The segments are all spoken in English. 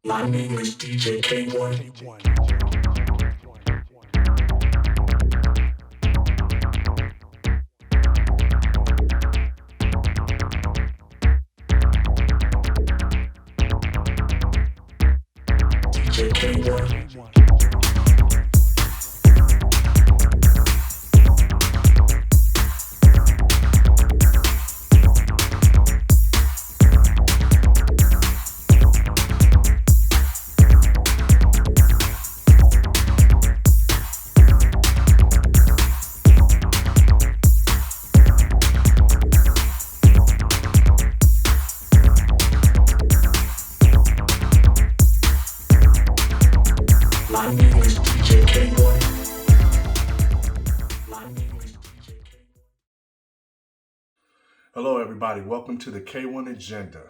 My name is DJ K-1. DJ K-1. My name is DJ K-1. My name is DJ K-1. Hello, everybody. Welcome to the K-1 Agenda.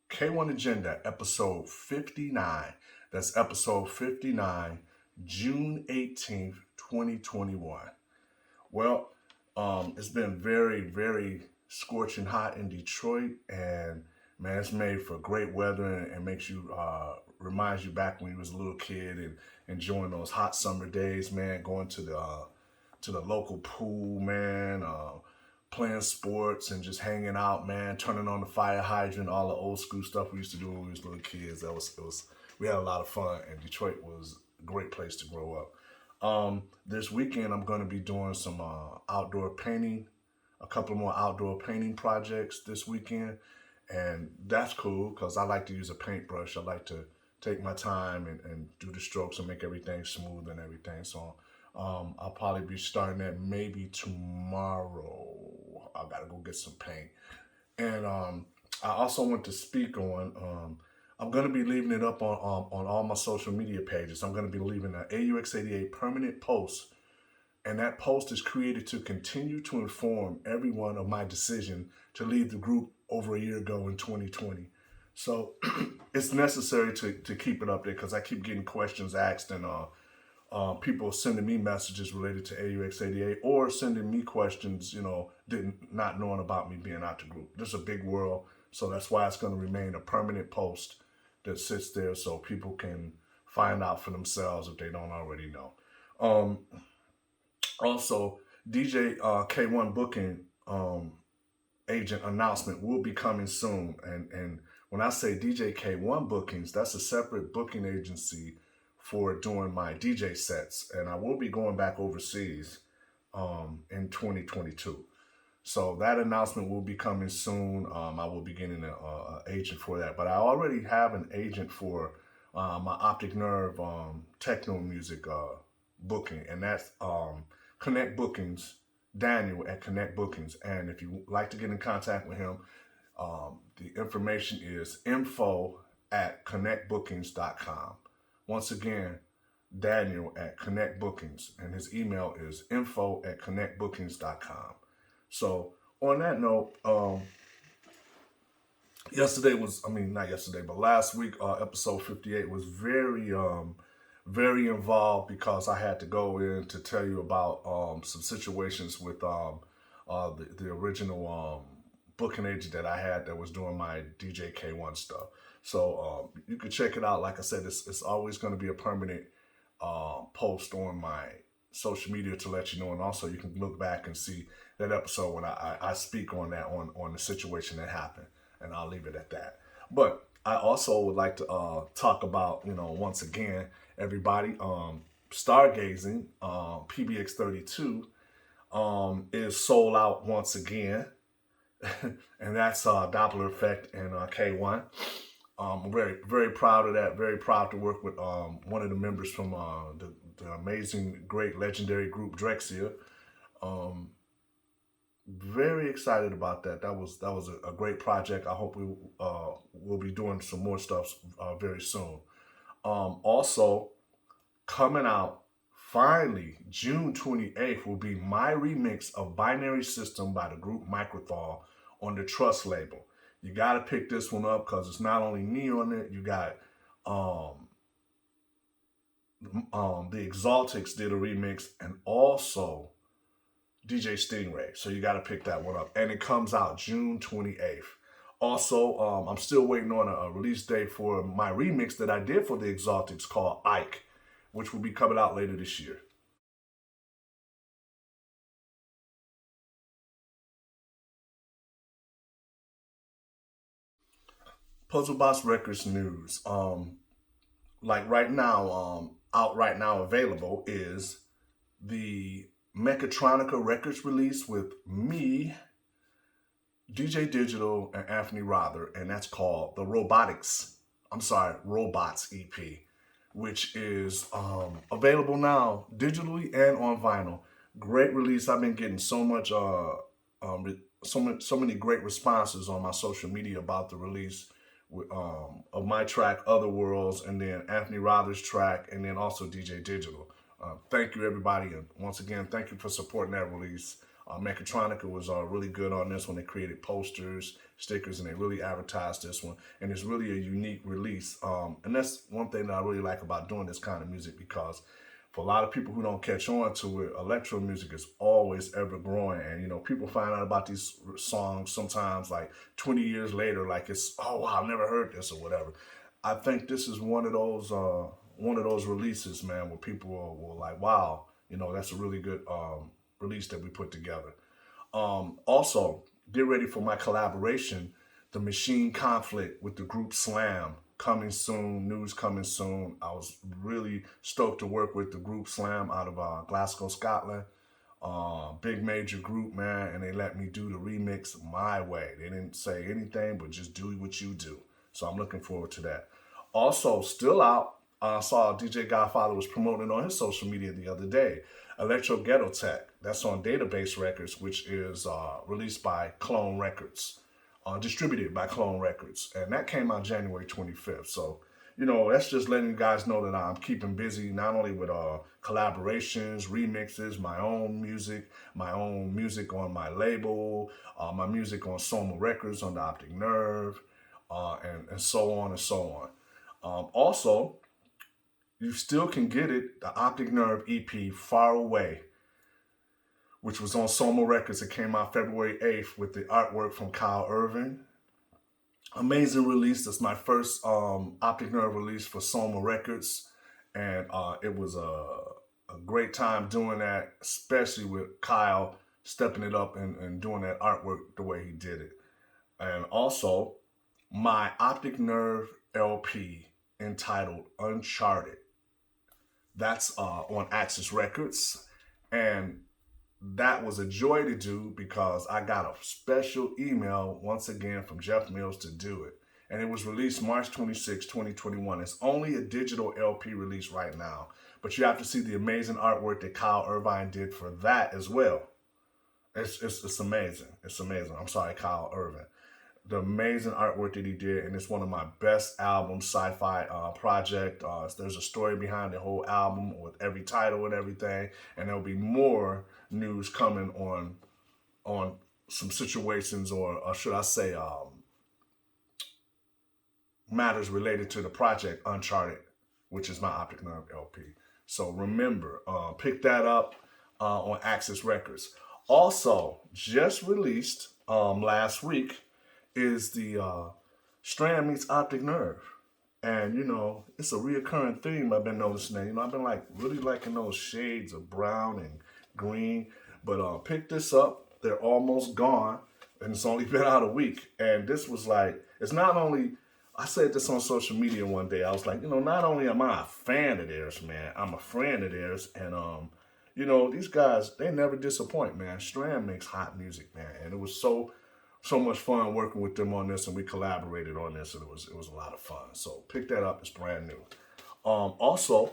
K-1 Agenda, episode 59. That's episode 59, June 18th, 2021. Well, it's been very, very scorching hot in Detroit, and man, it's made for great weather and makes you, reminds you back when you was a little kid and enjoying those hot summer days, man, going to the local pool, man, playing sports and just hanging out, man, turning on the fire hydrant, all the old school stuff we used to do when we was little kids. We had a lot of fun, and Detroit was a great place to grow up. This weekend I'm going to be doing some outdoor painting, a couple more outdoor painting projects this weekend, and that's cool because I like to use a paintbrush. I like to take my time and do the strokes and make everything smooth and everything. So I'll probably be starting that maybe tomorrow. I gotta go get some paint. And I also want to speak on, I'm gonna be leaving it up on all my social media pages. I'm gonna be leaving an AUX88 permanent post, and that post is created to continue to inform everyone of my decision to leave the group over a year ago in 2020. So it's necessary to keep it up there because I keep getting questions asked, and people sending me messages related to AUX88 or sending me questions, not knowing about me being out the group. This is a big world, so that's why it's going to remain a permanent post that sits there so people can find out for themselves if they don't already know. Also, DJ K1 booking agent announcement will be coming soon, and when I say DJ K1 bookings, that's a separate booking agency for doing my DJ sets, and I will be going back overseas in 2022. So that announcement will be coming soon. I will be getting an agent for that, but I already have an agent for my Optic Nerve techno music booking, and that's Connect Bookings, Daniel at Connect Bookings. And if you like to get in contact with him, the information is info@connectbookings.com. Once again, Daniel at Connect Bookings, and his email is info@connectbookings.com. So on that note, last week, episode 58 was very involved because I had to go in to tell you about some situations with the original booking agent that I had that was doing my DJ K1 stuff. So you can check it out. Like I said, it's always going to be a permanent post on my social media to let you know. And also you can look back and see that episode when I speak on that, on the situation that happened. And I'll leave it at that. But I also would like to talk about, once again, everybody, stargazing, Pbx-32 is sold out once again. And that's Dopplereffekt and K-1. I'm very, very proud of that. Very proud to work with one of the members from the amazing, great, legendary group Drexia. Very excited about that. That was a great project. I hope we'll be doing some more stuff very soon. Also, coming out finally, June 28th will be my remix of Binary System by the group Microthol on the Trust label. You got to pick this one up because it's not only me on it. You got the Exaltics did a remix, and also DJ Stingray. So you got to pick that one up. And it comes out June 28th. Also, I'm still waiting on a release date for my remix that I did for the Exaltics called Eicht, which will be coming out later this year. Puzzlebox Records news. Like right now, out right now, available is the Mechatronica Records release with me, DJ Digital, and Anthony Rother, and that's called the Robots EP, which is available now digitally and on vinyl. Great release. I've been getting so much, so many great responses on my social media about the release of my track, Other Worlds, and then Anthony Rother's track, and then also DJ Digital. Thank you, everybody, and once again, thank you for supporting that release. Mechatronica was really good on this one. They created posters, stickers, and they really advertised this one. And it's really a unique release. And that's one thing that I really like about doing this kind of music, because for a lot of people who don't catch on to it, electro music is always ever growing. And, you know, people find out about these songs sometimes like 20 years later, like it's, oh, wow, I've never heard this or whatever. I think this is one of those releases, man, where people will like, wow, you know, that's a really good release that we put together. Also, get ready for my collaboration, The Machine Conflict with the group Slam, coming soon, news coming soon. I was really stoked to work with the group Slam out of Glasgow, Scotland. Big major group, man, and they let me do the remix my way. They didn't say anything, but just do what you do. So I'm looking forward to that. Also, still out, I saw DJ Godfather was promoting on his social media the other day. Electro Ghetto Tech, that's on Database Records, which is released by Clone Records, distributed by Clone Records. And that came out January 25th. So, you know, that's just letting you guys know that I'm keeping busy, not only with collaborations, remixes, my own music on my label, my music on Soma Records on the Optic Nerve, and so on and so on. Also, you still can get it, the Optic Nerve EP Far Away, which was on Soma Records. It came out February 8th with the artwork from Kyle Irvin. Amazing release. That's my first Optic Nerve release for Soma Records. And it was a great time doing that, especially with Kyle stepping it up and doing that artwork the way he did it. And also, my Optic Nerve LP entitled Uncharted. That's on Axis Records, and that was a joy to do because I got a special email once again from Jeff Mills to do it. And it was released March 26, 2021. It's only a digital LP release right now, but you have to see the amazing artwork that Kyle Irvine did for that as well. It's amazing. It's amazing. I'm sorry, Kyle Irvin. The amazing artwork that he did, and it's one of my best albums, sci-fi project. There's a story behind the whole album with every title and everything, and there'll be more news coming on some situations, or should I say matters related to the project Uncharted, which is my Optic Nerve LP. So remember, pick that up on Axis Records. Also, just released last week is the Strand meets Optic Nerve. And, you know, it's a reoccurring theme I've been noticing that. You know, I've been like really liking those shades of brown and green. But pick this up. They're almost gone. And it's only been out a week. And this was like, it's not only, I said this on social media one day. I was like, you know, not only am I a fan of theirs, man, I'm a friend of theirs. And, you know, these guys, they never disappoint, man. Strand makes hot music, man. And it was so much fun working with them on this, and we collaborated on this, and it was a lot of fun. So pick that up. It's brand new. Also,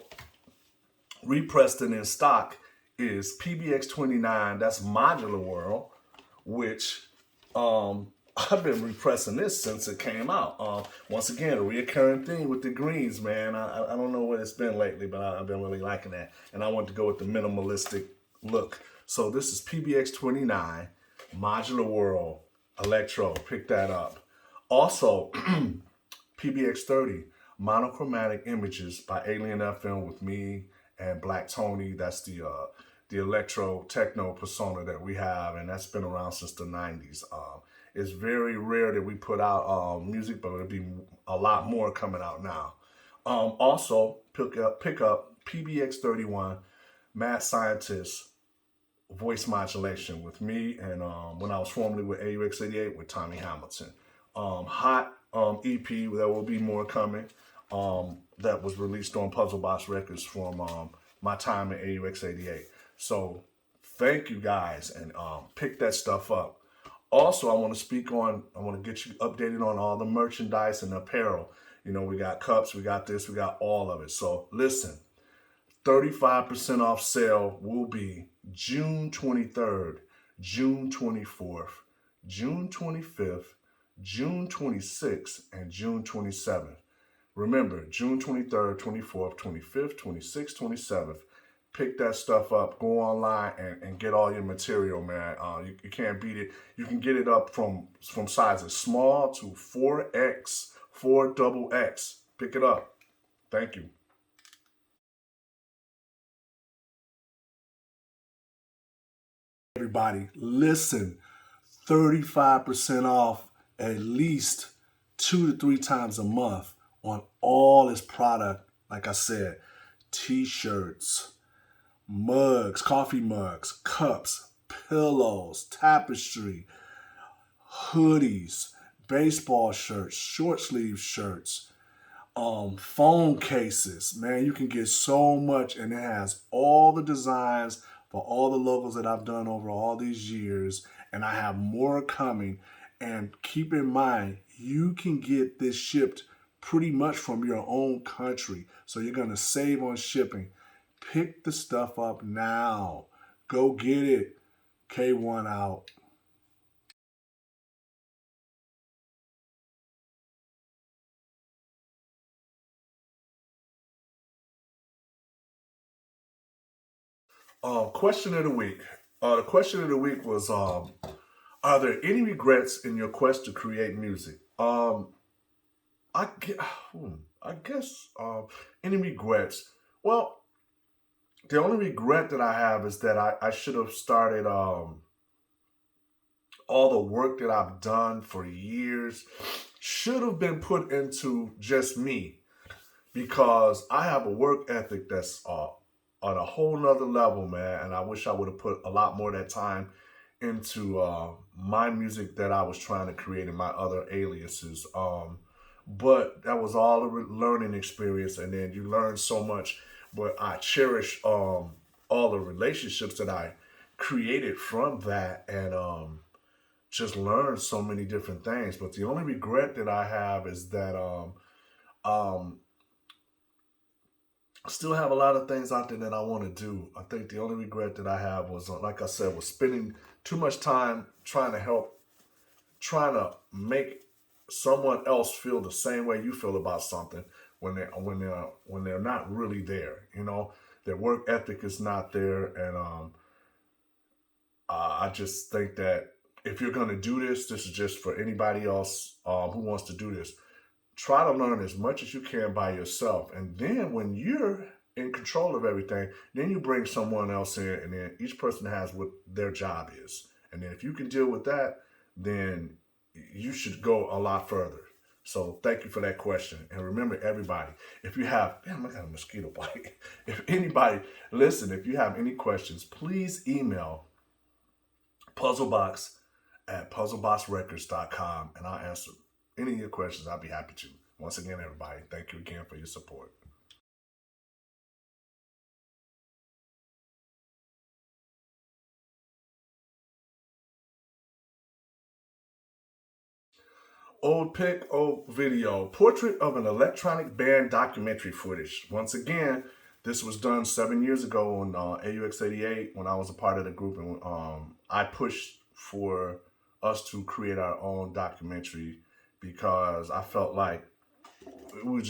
repressed and in stock is Pbx-29. That's Modular World, which I've been repressing this since it came out. Once again, a reoccurring thing with the greens, man. I don't know what it's been lately, but I've been really liking that. And I want to go with the minimalistic look. So this is Pbx-29, Modular World, Electro. Pick that up. Also, Pbx-30, Monochromatic Images by Alien FM with me and Black Tony. That's the electro techno persona that we have, and that's been around since the 90s. It's very rare that we put out music, but it'll be a lot more coming out now. Also, pick up Pbx-31 Mad Scientist voice modulation with me, and when I was formerly with AUX88 with Tommy Hamilton. Hot EP, there will be more coming. That was released on Puzzlebox Records from my time at AUX88. So thank you guys, and pick that stuff up. Also, I want to get you updated on all the merchandise and apparel. You know, we got cups, we got this, we got all of it. So listen, 35% off sale will be June 23rd, June 24th, June 25th, June 26th, and June 27th. Remember, June 23rd, 24th, 25th, 26th, 27th. Pick that stuff up. Go online and get all your material, man. You can't beat it. You can get it up from sizes small to 4X, 4XX. Pick it up. Thank you. Everybody, listen. 35% off at least 2 to 3 times a month on all this product. Like I said, t-shirts, mugs, coffee mugs, cups, pillows, tapestry, hoodies, baseball shirts, short sleeve shirts, phone cases. Man, you can get so much, and it has all the designs for all the logos that I've done over all these years, and I have more coming. And keep in mind, you can get this shipped pretty much from your own country, so you're going to save on shipping. Pick the stuff up now. Go get it. K-1 out. Question of the week. The question of the week was, are there any regrets in your quest to create music? I guess any regrets? Well, the only regret that I have is that I should have started all the work that I've done for years should have been put into just me, because I have a work ethic that's on a whole nother level, man. And I wish I would have put a lot more of that time into my music that I was trying to create in my other aliases. But that was all a learning experience, and then you learn so much. But I cherish all the relationships that I created from that, and just learned so many different things. But the only regret that I have is that I still have a lot of things out there that I want to do. I think the only regret that I have was, like I said, was spending too much time trying to make someone else feel the same way you feel about something when they're not really there. You know, their work ethic is not there, and I just think that if you're gonna do this is just for anybody else who wants to do this. Try to learn as much as you can by yourself, and then when you're in control of everything, then you bring someone else in, and then each person has what their job is. And then if you can deal with that, then you should go a lot further. So thank you for that question. And remember, everybody, if you have, damn, I got a mosquito bite. If anybody, listen, if you have any questions, please email puzzlebox@puzzleboxrecords.com, and I'll answer any of your questions. I'll be happy to. Once again, everybody, thank you again for your support. Old pic, old video. Portrait of an electronic band documentary footage. Once again, this was done 7 years ago on AUX88 when I was a part of the group, and I pushed for us to create our own documentary because I felt like we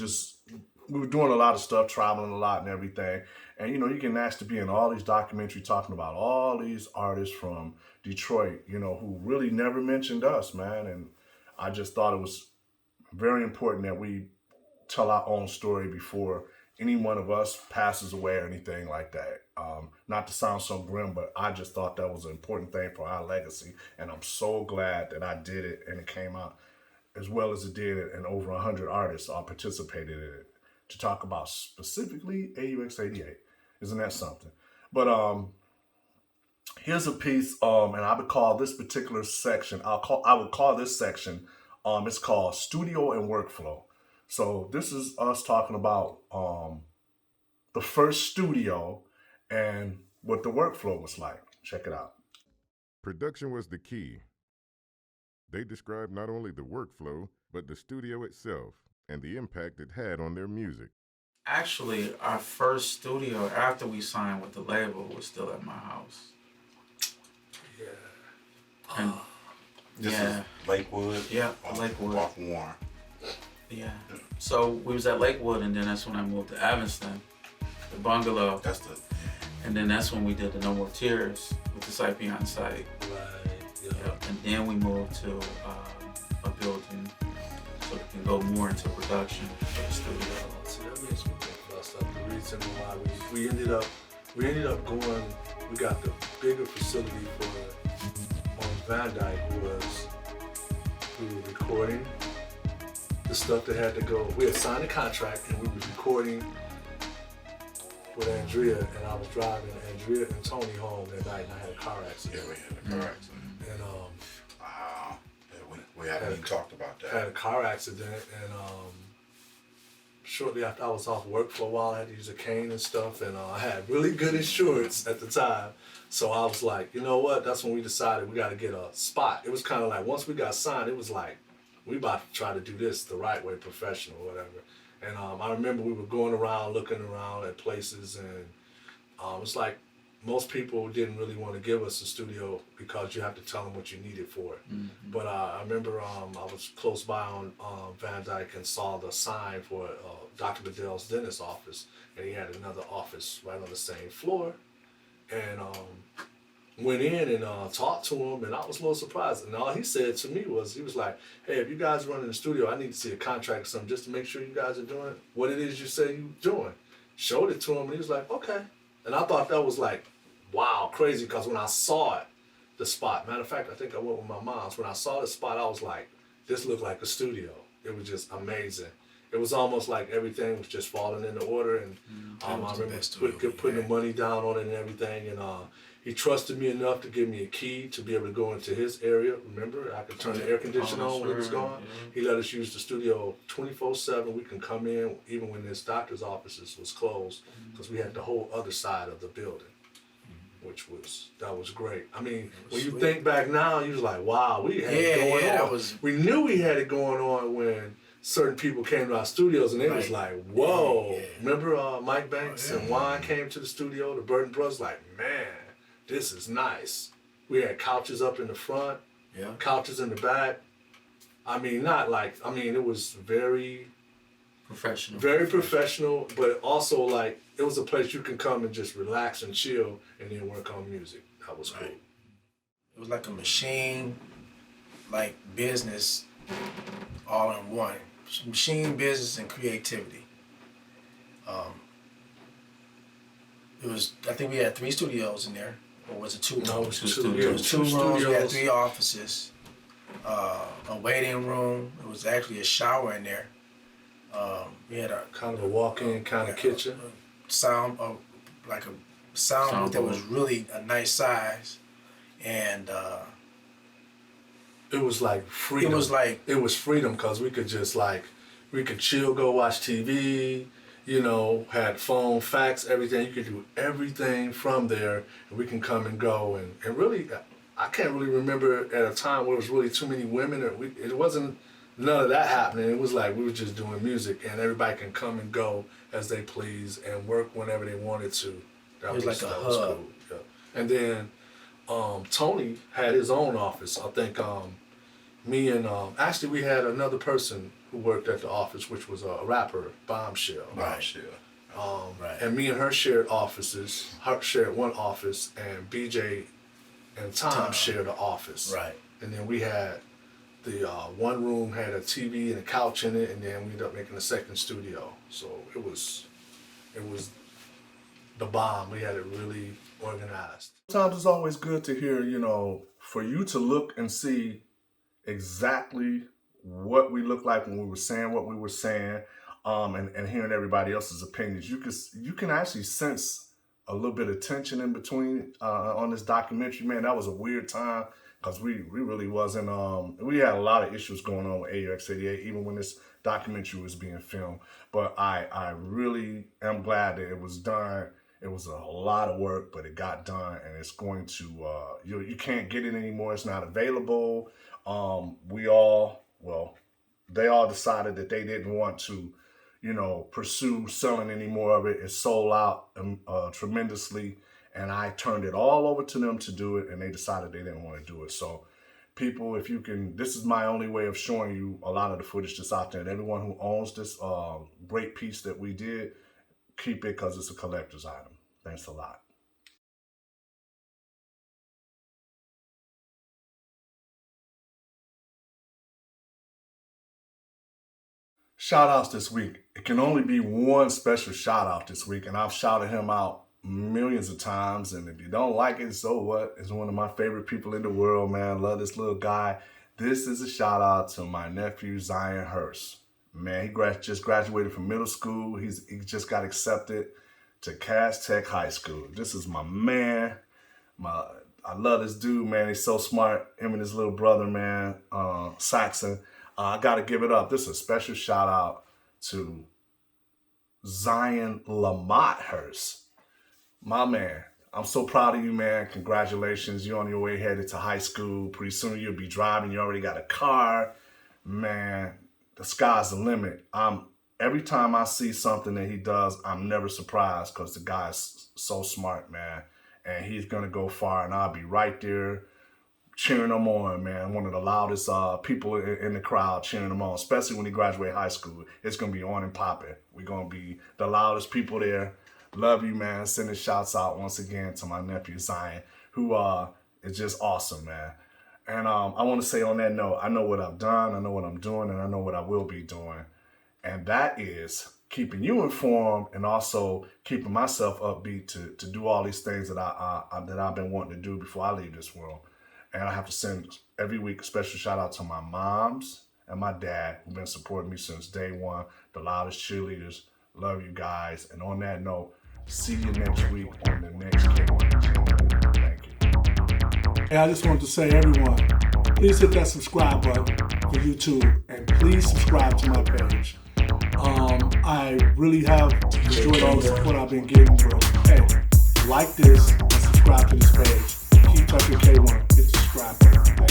were doing a lot of stuff, traveling a lot and everything. And, you know, you get asked to be in all these documentaries talking about all these artists from Detroit, you know, who really never mentioned us, man. And I just thought it was very important that we tell our own story before any one of us passes away or anything like that. Not to sound so grim, but I just thought that was an important thing for our legacy, and I'm so glad that I did it and it came out as well as it did, and over 100 artists participated in it to talk about specifically AUX88. Isn't that something? But here's a piece, and I would call this particular section, I would call this section, it's called Studio and Workflow. So this is us talking about the first studio and what the workflow was like. Check it out. Production was the key. They described not only the workflow, but the studio itself and the impact it had on their music. Actually, our first studio after we signed with the label was still at my house. Yeah. And This yeah, is Lakewood? Yeah, Lakewood. Off Warren. Yeah. So we was at Lakewood, and then that's when I moved to Evanston, the bungalow. That's the... And then that's when we did the No More Tears with the site behind site. Right. Yeah. Yep. And then we moved to a building so we can go more into production for the studio. See, that makes me think about stuff. The reason why we ended up going, we got the bigger facility on Van Dyke was we were recording the stuff that had to go. We had signed a contract and we were recording with Andrea, and I was driving Andrea and Tony home that night, and I had a car accident. Yeah, we had a car accident. And Wow. Yeah, we haven't even talked about that. had a car accident, and shortly after I was off work for a while, I had to use a cane and stuff, and I had really good insurance at the time. So I was like, you know what? That's when we decided we got to get a spot. It was kind of like, once we got signed, it was like, we about to try to do this the right way, professional, whatever. And I remember we were going around, looking around at places, and it's like most people didn't really want to give us a studio because you have to tell them what you needed for it. Mm-hmm. But I remember I was close by on Van Dyke and saw the sign for Dr. Bedell's dentist office, and he had another office right on the same floor. And went in and talked to him, and I was a little surprised. And all he said to me was, he was like, hey, if you guys run in the studio, I need to see a contract or something just to make sure you guys are doing what it is you say you're doing. Showed it to him, and he was like, okay. And I thought that was like, wow, crazy, because when I saw it, the spot, matter of fact, I think I went with my mom's. When I saw the spot, I was like, this looked like a studio. It was just amazing. It was almost like everything was just falling into order, and I remember putting the money down on it and everything, and he trusted me enough to give me a key to be able to go into his area. Remember, I could turn the air conditioner on when he was gone. Yeah. He let us use the studio 24/7. We can come in even when his doctor's offices was closed, because we had the whole other side of the building, that was great. I mean, when you think back now, you was like, wow, we had it going on. We knew we had it going on when certain people came to our studios, and they was like, whoa. Yeah. Remember Mike Banks and Juan came to the studio, the Burton Brothers, like, man, this is nice. We had couches up in the front, couches in the back. I mean, it was very professional, but also like, it was a place you can come and just relax and chill and then work on music. That was cool. It was like a machine, like business, all in one. Machine, business, and creativity. I think we had 3 studios in there. Or was it 2 rooms? No, it was 2 studios. It was 2 rooms, we had 3 offices, a waiting room. It was actually a shower in there. We had a kind of a walk-in kind of kitchen. Sound booth that was really a nice size, and it was like freedom. It was freedom, because we could just we could chill, go watch TV, had phone, fax, everything. You could do everything from there, and we can come and go. And really, I can't really remember at a time where it was really too many women. It wasn't none of that happening. It was like we were just doing music, and everybody can come and go as they please and work whenever they wanted to. It was like a hub. Cool. Yeah. And then Tony had his own office. I think me and actually we had another person who worked at the office, which was a rapper, Bombshell. And me and her shared offices. Her shared one office, and BJ and Tom shared an office. Right. And then we had the one room had a TV and a couch in it, and then we ended up making a second studio. So it was it was the bomb. We had it really organized. Sometimes it's always good to hear, for you to look and see exactly what we look like when we were saying what we were saying, and hearing everybody else's opinions. You can actually sense a little bit of tension in between on this documentary. Man, that was a weird time because we really wasn't. We had a lot of issues going on with AUX88 even when this documentary was being filmed. But I really am glad that it was done. It was a lot of work, but it got done, and it's going to, you can't get it anymore. It's not available. They all decided that they didn't want to, pursue selling any more of it. It sold out tremendously, and I turned it all over to them to do it, and they decided they didn't want to do it. So people, if you can, this is my only way of showing you a lot of the footage that's out there. And everyone who owns this great piece that we did, keep it because it's a collector's item. Thanks a lot. Shout outs this week. It can only be one special shout out this week, and I've shouted him out millions of times. And if you don't like it, so what? He's one of my favorite people in the world, man. Love this little guy. This is a shout out to my nephew, Zion Hurst. Man, he just graduated from middle school. He just got accepted to Cass Tech High School. This is my man. I love this dude, man. He's so smart. Him and his little brother, man, Saxon. I got to give it up. This is a special shout out to Zion Lamont Hurst. My man, I'm so proud of you, man. Congratulations. You're on your way headed to high school. Pretty soon you'll be driving. You already got a car. Man, the sky's the limit. Every time I see something that he does, I'm never surprised because the guy's so smart, man. And he's going to go far, and I'll be right there cheering him on, man. One of the loudest people in the crowd cheering him on, especially when he graduates high school. It's going to be on and popping. We're going to be the loudest people there. Love you, man. Sending shouts out once again to my nephew, Zion, who is just awesome, man. And I want to say on that note, I know what I've done, I know what I'm doing, and I know what I will be doing. And that is keeping you informed and also keeping myself upbeat to do all these things that I've been wanting to do before I leave this world. And I have to send every week a special shout out to my moms and my dad who've been supporting me since day one, the loudest cheerleaders. Love you guys. And on that note, see you next week on the next K-1. Thank you. And I just wanted to say, everyone, please hit that subscribe button for YouTube, and please subscribe to my page. I really have enjoyed all the support I've been getting, bro. Hey, like this and subscribe to this page. Keep touching K-1. Hit the subscribe button.